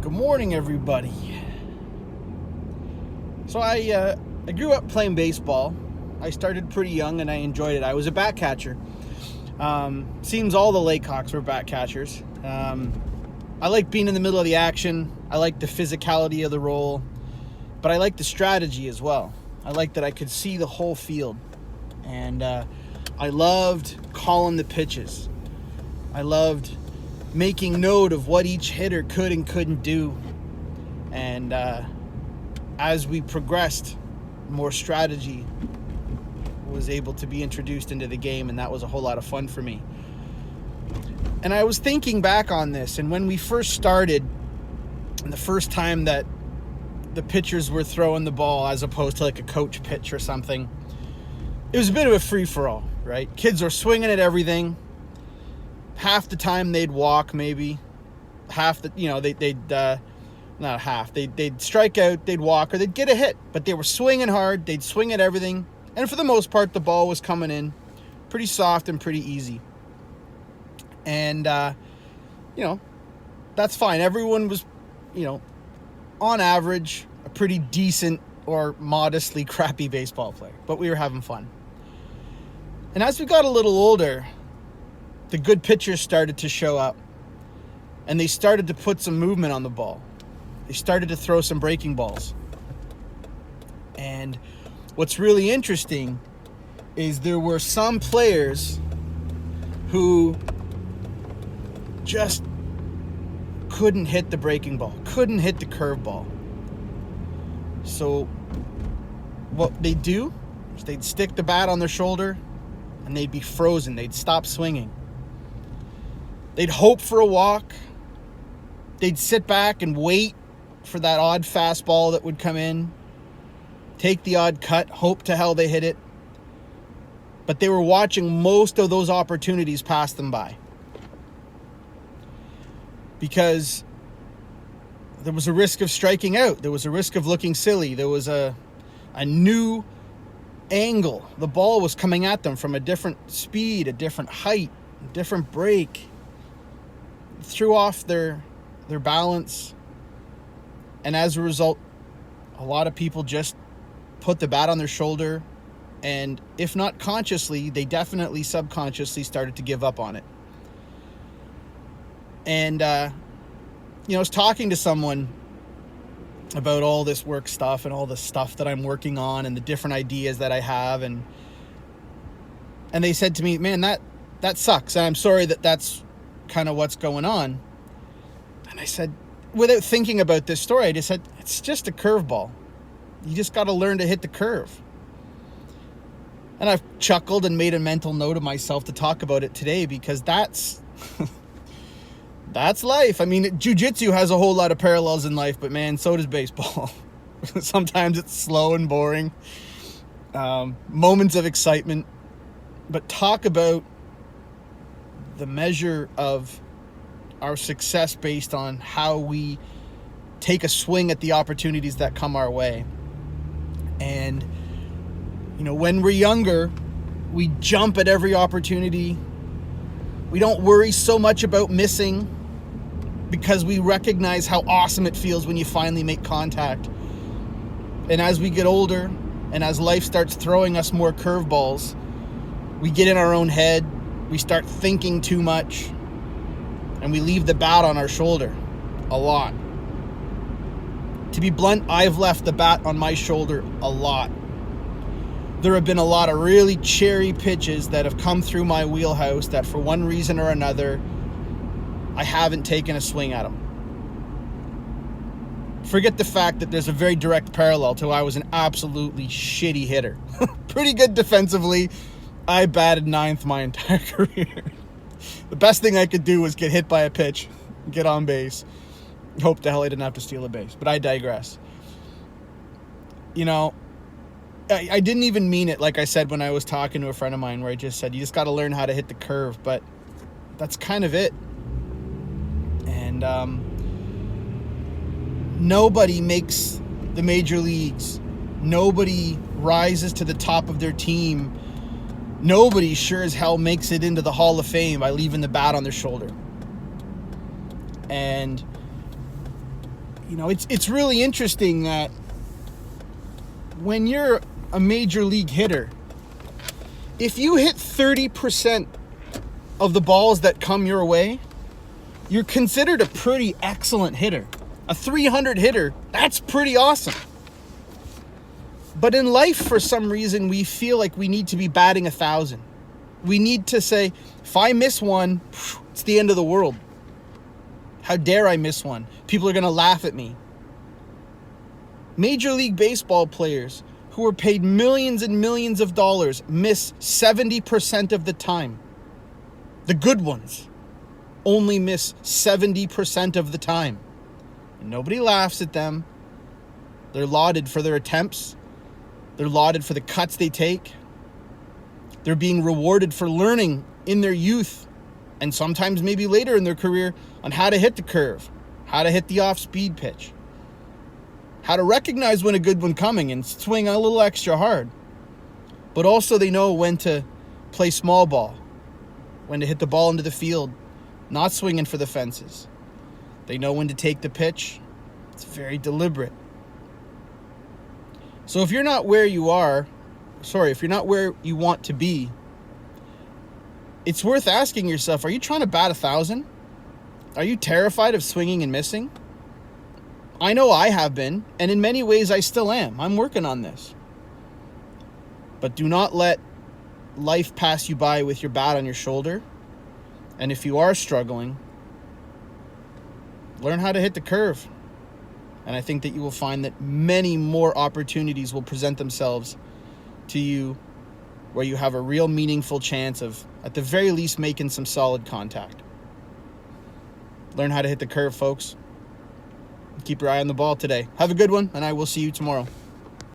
Good morning, everybody. So I grew up playing baseball. I started pretty young and I enjoyed it. I was a bat catcher. Seems all the Layhawks were bat catchers. I like being in the middle of the action. I like the physicality of the role, but I like the strategy as well. I like that I could see the whole field, and I loved calling the pitches. I loved making note of what each hitter could and couldn't do. And as we progressed, more strategy was able to be introduced into the game, and that was a whole lot of fun for me. And I was thinking back on this, and when we first started, and the first time that the pitchers were throwing the ball as opposed to like a coach pitch or something, it was a bit of a free-for-all, right? Kids are swinging at everything. Half the time they'd walk, maybe. Half the, not half. They'd strike out, they'd walk, or they'd get a hit. But they were swinging hard. They'd swing at everything. And for the most part, the ball was coming in pretty soft and pretty easy. And, that's fine. Everyone was, on average, a pretty decent or modestly crappy baseball player. But we were having fun. And as we got a little older, the good pitchers started to show up. And they started to put some movement on the ball. They started to throw some breaking balls. And what's really interesting is there were some players who just couldn't hit the breaking ball, couldn't hit the curveball. So what they'd do is they'd stick the bat on their shoulder and they'd be frozen. They'd stop swinging. They'd hope for a walk. They'd sit back and wait for that odd fastball that would come in. Take the odd cut, hope to hell they hit it. But they were watching most of those opportunities pass them by. Because there was a risk of striking out. There was a risk of looking silly. There was a new angle. The ball was coming at them from a different speed, a different height, a different break. Threw off their balance. And as a result, a lot of people just put the bat on their shoulder, and if not consciously, they definitely subconsciously started to give up on it. And, I was talking to someone about all this work stuff and all the stuff that I'm working on and the different ideas that I have, and they said to me, man, that sucks, and I'm sorry that that's kind of what's going on. And I said, without thinking about this story, I just said, it's just a curveball. You just got to learn to hit the curve. And I've chuckled and made a mental note of myself to talk about it today, because that's that's life. I mean, jiu-jitsu has a whole lot of parallels in life, but man, so does baseball. Sometimes it's slow and boring. Moments of excitement. But talk about the measure of our success based on how we take a swing at the opportunities that come our way. And, when we're younger, we jump at every opportunity. We don't worry so much about missing because we recognize how awesome it feels when you finally make contact. And as we get older and as life starts throwing us more curveballs, we get in our own head, we start thinking too much, and we leave the bat on our shoulder a lot. To be blunt, I've left the bat on my shoulder a lot. There have been a lot of really cherry pitches that have come through my wheelhouse that for one reason or another, I haven't taken a swing at them. Forget the fact that there's a very direct parallel to I was an absolutely shitty hitter. Pretty good defensively. I batted ninth my entire career. The best thing I could do was get hit by a pitch, get on base. Hope the hell I didn't have to steal a base, but I digress. I didn't even mean it, like I said when I was talking to a friend of mine, where I just said, you just got to learn how to hit the curve, but that's kind of it. And nobody makes the major leagues. Nobody rises to the top of their team. Nobody sure as hell makes it into the Hall of Fame by leaving the bat on their shoulder. And it's really interesting that when you're a major league hitter, if you hit 30% of the balls that come your way, you're considered a pretty excellent hitter. A 300 hitter, that's pretty awesome. But in life, for some reason, we feel like we need to be batting 1,000. We need to say, if I miss one, it's the end of the world. How dare I miss one? People are going to laugh at me. Major League Baseball players who are paid millions and millions of dollars miss 70% of the time. The good ones only miss 70% of the time. And nobody laughs at them. They're lauded for their attempts. They're lauded for the cuts they take. They're being rewarded for learning in their youth and sometimes maybe later in their career on how to hit the curve, how to hit the off-speed pitch, how to recognize when a good one coming and swing a little extra hard. But also they know when to play small ball, when to hit the ball into the field, not swinging for the fences. They know when to take the pitch. It's very deliberate. So if you're not where you want to be, it's worth asking yourself, are you trying to bat 1,000? Are you terrified of swinging and missing? I know I have been, and in many ways I still am. I'm working on this. But do not let life pass you by with your bat on your shoulder. And if you are struggling, learn how to hit the curve. And I think that you will find that many more opportunities will present themselves to you where you have a real meaningful chance of, at the very least, making some solid contact. Learn how to hit the curve, folks. Keep your eye on the ball today. Have a good one, and I will see you tomorrow.